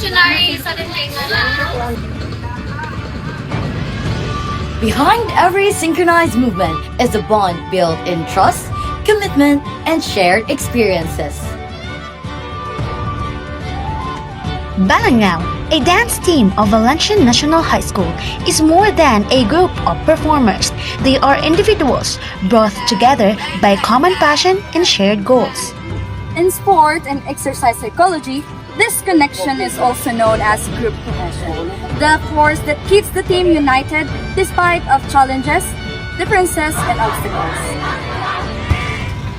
missionary sa Tindaignan. Behind every synchronized movement is a bond built in trust, commitment, and shared experiences. Balangao, a dance team of Valencian National High School, is more than a group of performers. They are individuals brought together by common passion and shared goals. In sport and exercise psychology, this connection is also known as group cohesion, the force that keeps the team united despite of challenges, differences, and obstacles.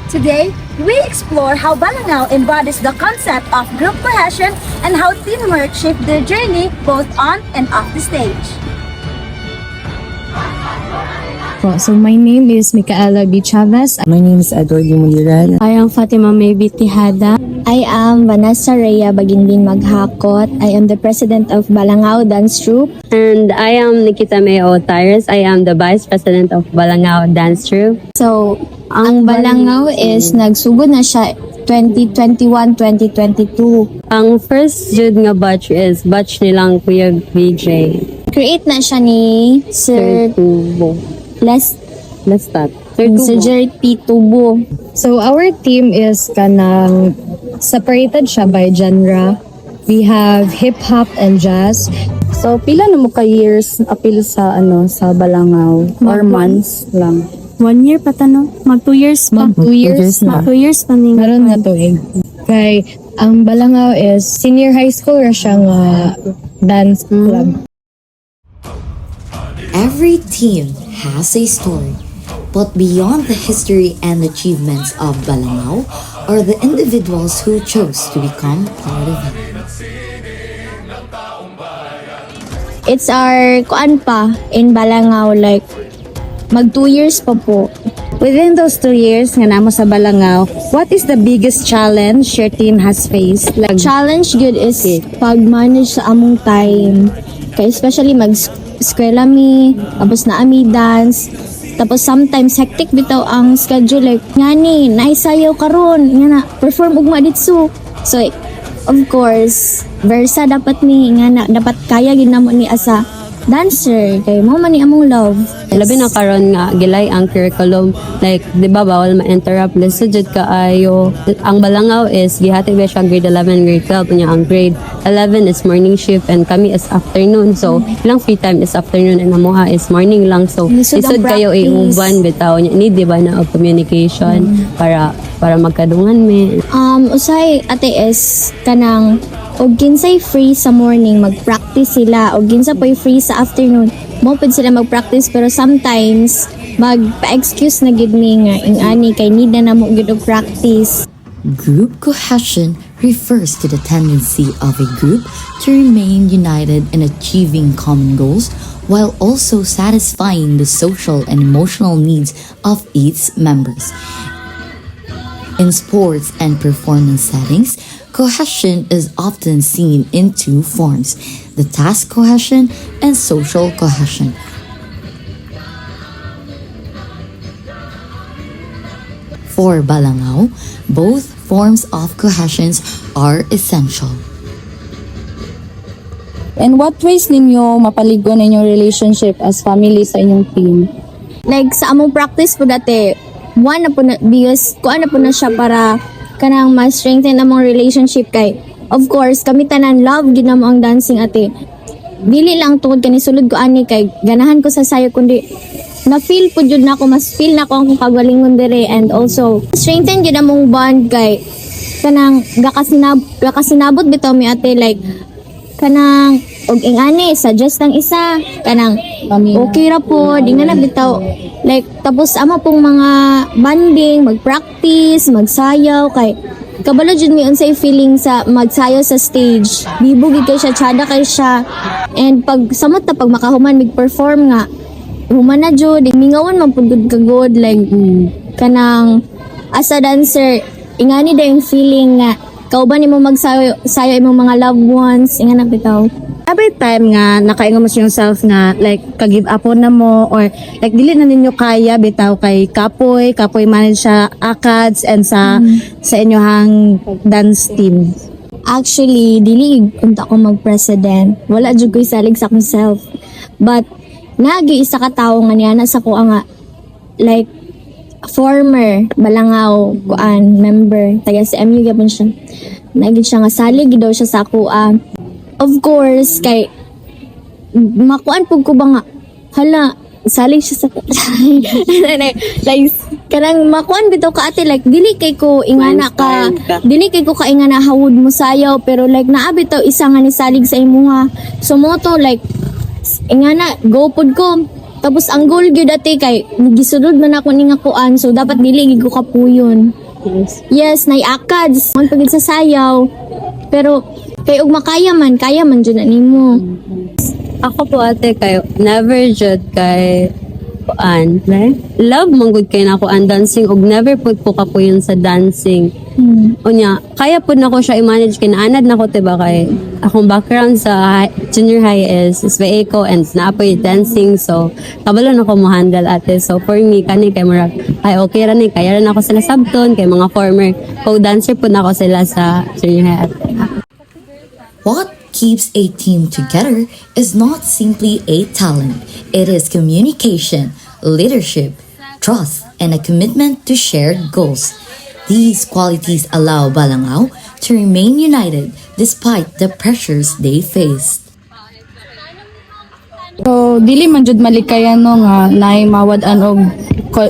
Today, we explore how Balangao embodies the concept of group cohesion and how teamwork shaped their journey both on and off the stage. So my name is Micaela B. Chavez. My name is Edward Limuliran. I am Fatima Maybe Tihada. I am Vanessa Rhea Bagindin Maghakot. I am the president of Balangao Dance Troupe. And I am Nikita Mayo Tires. I am the vice president of Balangao Dance Troupe. So, ang Balangao is nagsugod na siya 2021-2022. Ang first jud nga batch is batch nilang Kuya BJ. Create na siya ni Sir Tubo. Lestat. Sir Jerry P. Tubo. So our team is kanang separated siya by genre. We have hip hop and jazz. So pila na mo ka years apil sa sa Balangao or months lang? 1 year pa tano? Mag 2 years pa. Mag 2 years na. 2 years pa ni. Meron na tuig. Kay ang Balangao is senior high school ra siya nga dance club. Every team has a story, but beyond the history and achievements of Balangao are the individuals who chose to become part of it. It's our kuan pa in Balangao, like mag 2 years pa po. Within those 2 years nga namo sa Balangao, what is the biggest challenge your team has faced? Like, Challenge good is pag-manage sa among time. Kaya especially mag-eskwela mi, tapos na ami dance. Tapos sometimes hectic bitaw ang schedule, like ngani naisayaw karon nga na perform ugma ditso. So of course versa dapat ni nga na dapat kaya gid namo ni asa dancer kay mo man ni among love. labi na karon nga gilay ang curriculum, like di ba bawal ma-interrupt lisod jud kaayo. Ang Balangao is gihatag ba siya grade 11, grade 12 nya ang grade 11 is morning shift and kami is afternoon, so ilang free time is afternoon and amuha is morning lang, so Lisod ang lisod kayo practice. iuban bitaw nya ni di ba na og communication para magkadungan mi. Usay ate is kanang og kinsay free sa morning mag-practice sila, og kinsa po'y free sa afternoon mo pud sila mag-practice, pero sometimes magpa-excuse na gid mi nga ingani kay need na namo gid og practice. Group cohesion refers to the tendency of a group to remain united in achieving common goals while also satisfying the social and emotional needs of its members. In sports and performance settings, cohesion is often seen in two forms: the task cohesion and social cohesion. For Balangao, both forms of cohesions are essential. In what ways ninyo mapaligon inyong relationship as family sa inyong team? Like sa among practice po dati, one na po na, because kuan na po na siya para kanang mas strengthen among relationship, kay of course kami tanan love gid namo ang dancing ate. Dili lang tungod kani sulod ko ani kay ganahan ko sa sayo, kundi na feel po jud nako, mas feel nako ang kagalingon dire, and also strengthen gid among bond kay kanang gakasinabot bitaw mi ate, like kanang og ingani suggest ang isa kanang okay ra po di nga na bitaw, like tapos ama pong mga banding, mag-practice, magsayaw, kay kabalo jud mi unsay feeling sa magsayaw sa stage. Bibo gid kay siya, tsada kay siya, and pag samot na pag makahuman mig-perform nga human na jud mingawan man pud kagod, like kanang as a dancer ingani da yung feeling nga kauban nimo magsayo imong mga loved ones ingana bitaw. Every time nga nakaingon mo sa yourself nga like ka-give up na mo, or like dili na ninyo kaya bitaw kay kapoy manage sa ACADS and sa inyohang dance team. Actually, dili unta ko mag-president. Wala jud ko isalig sa akong self. But nagi isa ka tawo nga niya na sa ko nga like former Balangaw kuan member taga sa MU gyapon siya. Nagi siya nga salig daw siya sa ako. Of course kay makuan pug ko ba nga hala salig siya sa like kanang makuan bitaw ka ate like dili kay ko ingana ka dili kay ko kaingana hawod mo sayaw pero like naa bitaw isa nga ni salig sa imuha so mo to like ingana go pod ko tapos ang goal gyud ate kay gisulod man ako ning kuan so dapat dili gid ko kapuyon yes nay akads man pagid sa sayaw pero kay ug kaya man jud na nimo. Ako po ate kayo, never jud kay kuan, like, love manggod kay nako ang dancing ug never pud ko kapuyon sa dancing. Unya, kaya pud nako siya i-manage kay naanad nako tiba kay akong background sa junior high is VAECO and naapoy dancing so kabalo nako mo handle ate. So for me kani kay murag ay okay ra ni kaya ra nako sila sabton kay mga former co-dancer pud nako sila sa junior high ate. What keeps a team together is not simply a talent. It is communication, leadership, trust, and a commitment to shared goals. These qualities allow Balangao to remain united despite the pressures they faced. So, dili man jud malikayan no nga naay mawad-an og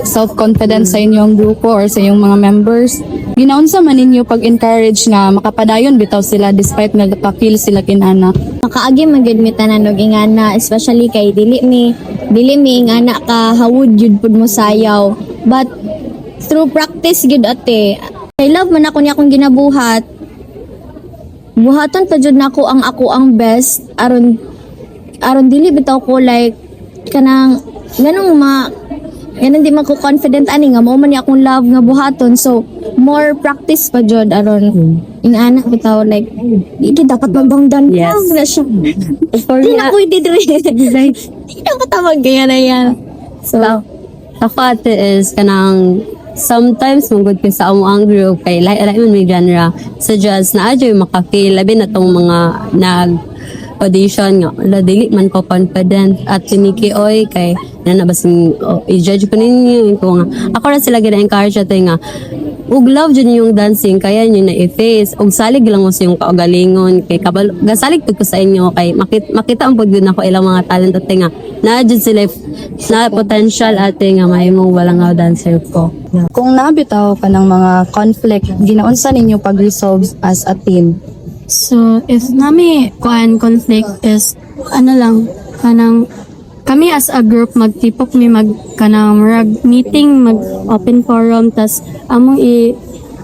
self-confidence sa inyong grupo or sa inyong mga members. Ginaunsa man ninyo pag-encourage nga makapadayon bitaw sila despite nagpa-feel sila kinana. Makaagi magid mi tanan og ingana especially kay dili mi ingana ka hawod jud pud mo sayaw but through practice gid ate I love man ako niya akong ginabuhat buhaton pa jud nako ang best aron dili bitaw ko like kanang ganong di man ko confident ani nga mao man ni akong love nga buhaton so more practice pa jud aron ingana bitaw like di dapat magbangdan Yes. na siya For di me, na ko like di dapat tawag kaya na yan so ako ate is kanang sometimes manggod ko sa amo ang group kay like man may genre suggest na adyo makafeel labi na tong mga nag audition nga wala dili man ko confident at siniki oy kay nanabasing i-judge ko ninyo ko nga ako ra sila gina-encourage ate nga ug love jud yung dancing kaya nyo na i-face ug salig lang mo sa yung kaugalingon kay kabalo gasalig pud ko sa inyo kay makita ang pud gyud nako ilang mga talent ate nga na jud sila na potential ate nga mahimong Balangao dancer ko. Kung nabitaw ka ng mga conflict, ginaunsa ninyo pag-resolve as a team? So, if nami conflict is, kanang, kami as a group, magtipok mi kanang meeting, mag-open forum, tas among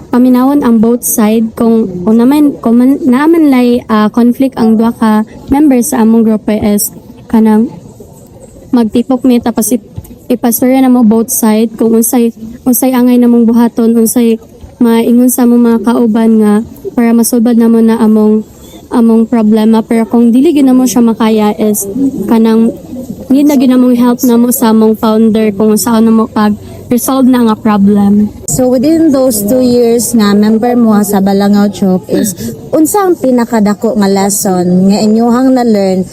paminawon ang both side kung naman lay conflict ang dua ka members sa among group is kanang magtipok mi tapos ipastorya na mo both side kung unsay angay namong buhaton unsay maingon sa among mga kauban nga para masulbad namo na among problema pero kung dili gyud namo siya makaya is kanang need na gyud namong help namo sa among founder kung saan namo pag resolve na nga problem. So within those 2 years nga member mo sa Balangao Chok is unsa ang pinakadako nga lesson nga inyohang na-learn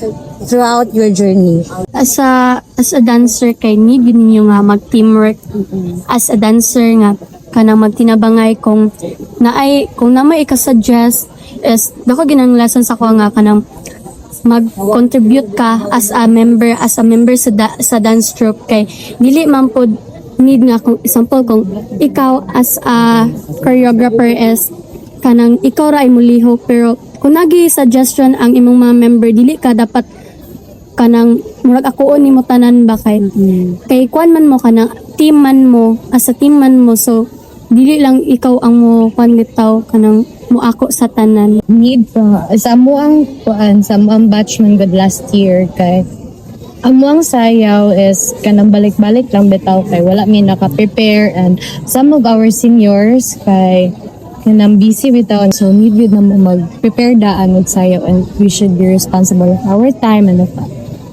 throughout your journey? As a dancer kay need yun ninyo nga mag-teamwork. As a dancer nga kanang magtinabangay kung namay ika-suggest is dako ginang lesson sa ko nga kanang mag-contribute ka as a member sa dance troupe kay dili man pod need nga kung example kung ikaw as a choreographer is kanang ikaw ra ay mulihok pero kung nagi suggestion ang imong mga member dili ka dapat kanang murag akoon nimo tanan ba kay kwan man mo kanang team man mo as a team man mo so dili lang ikaw ang mo kwan bitaw kanang muako sa tanan Need sa mo ang batch man good last year kay amuang sayaw is kanang balik-balik lang bitaw kay wala mi naka-prepare and some of our seniors kay kanang busy bitaw so need yun na mo mag-prepare daan og sayaw and we should be responsible of our time and of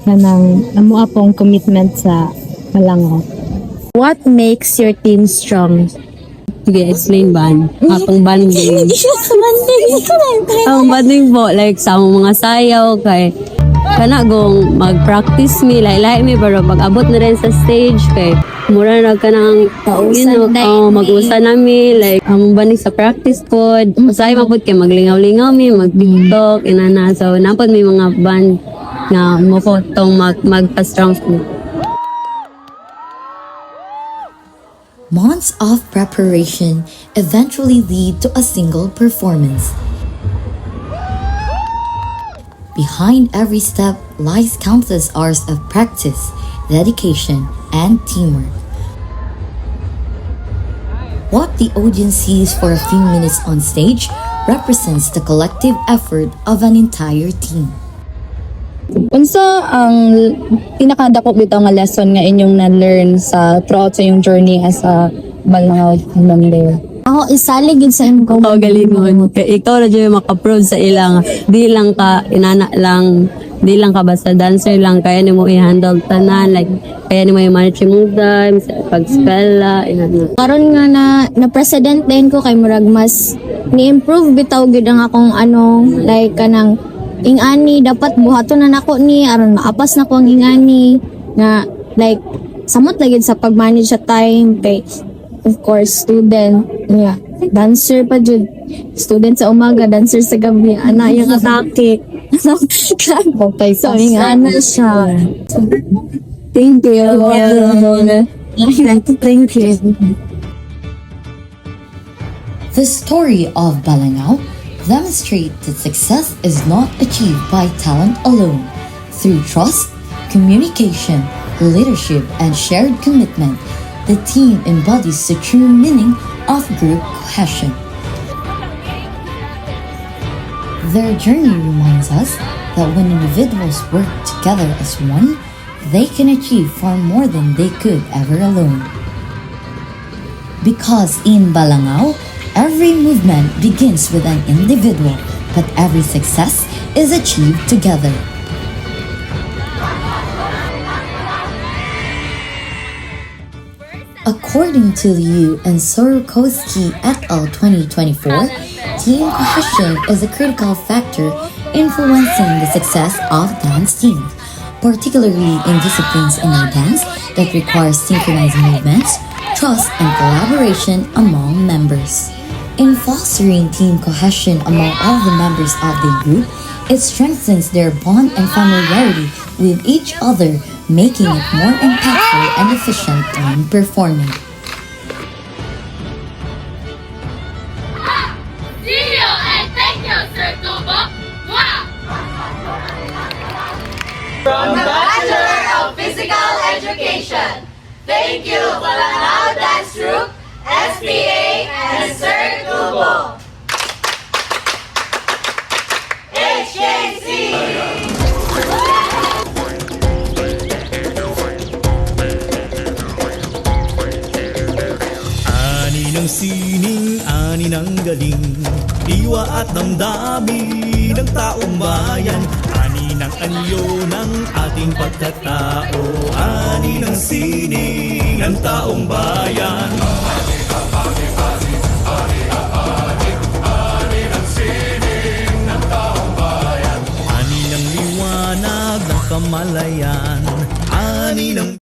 kanang amo apong commitment sa Balangao. What makes your team strong? Sige, explain ba? Akong banding. Ang banding po, like sa among mga sayaw, kay kana gong mag-practice mi, lahi mi, pero pag abot na rin sa stage, kay mura na ka nang mag-usa nami, like among banding sa practice pod. Usahay mapod kay maglingaw-lingaw mi, mag-tiktok, inana. So, napod may mga band nga mo po tong magpa-strong food. Months of preparation eventually lead to a single performance. Behind every step lies countless hours of practice, dedication, and teamwork. What the audience sees for a few minutes on stage represents the collective effort of an entire team. Unsa ang pinakadako bitaw nga lesson nga inyong na-learn sa throughout sa inyong journey as a Balangaw member? Ako, isalig yun sa imong Oh, galingon. Ikaw na dyan maka-prove sa ilang, di lang ka, inana lang, di lang ka basta dancer lang, kaya ni mo i-handle tanan, like, kaya ni mo i-manage yung times, pag-spella, inana. karon nga na president din ko kay murag mas ni-improve bitaw gid ang akong like kanang ingani dapat buhaton na nako ni aron maapas na ko ang ingani nga like samot lagi sa pag-manage sa time kay of course student dancer pa jud student sa umaga dancer sa gabi ana yung atake okay so ingana siya thank you thank you. The story of Balangaw demonstrates that success is not achieved by talent alone. Through trust, communication, leadership, and shared commitment, the team embodies the true meaning of group cohesion. Their journey reminds us that when individuals work together as one, they can achieve far more than they could ever alone. Because in Balangaw, every movement begins with an individual, but every success is achieved together. According to Liu and Sorokoski et al. 2024, team cohesion is a critical factor influencing the success of dance teams, particularly in disciplines in a dance that requires synchronized movements, trust, and collaboration among members. In fostering team cohesion among all the members of the group, it strengthens their bond and familiarity with each other, making it more impactful and efficient when performing. See you and thank you, Sir Tubo. From the Bachelor of Physical Education, thank you, Balangaw Dance Troupe, SPA, and Sir Tubo. HJC! Ani ng sining, ani ng galing, diwa at damdamin ng taong bayan. Ani ng anyo ng ating pagkatao, ani ng sining ng taong bayan. Ani ng liwanag ng kamalayan, ani ng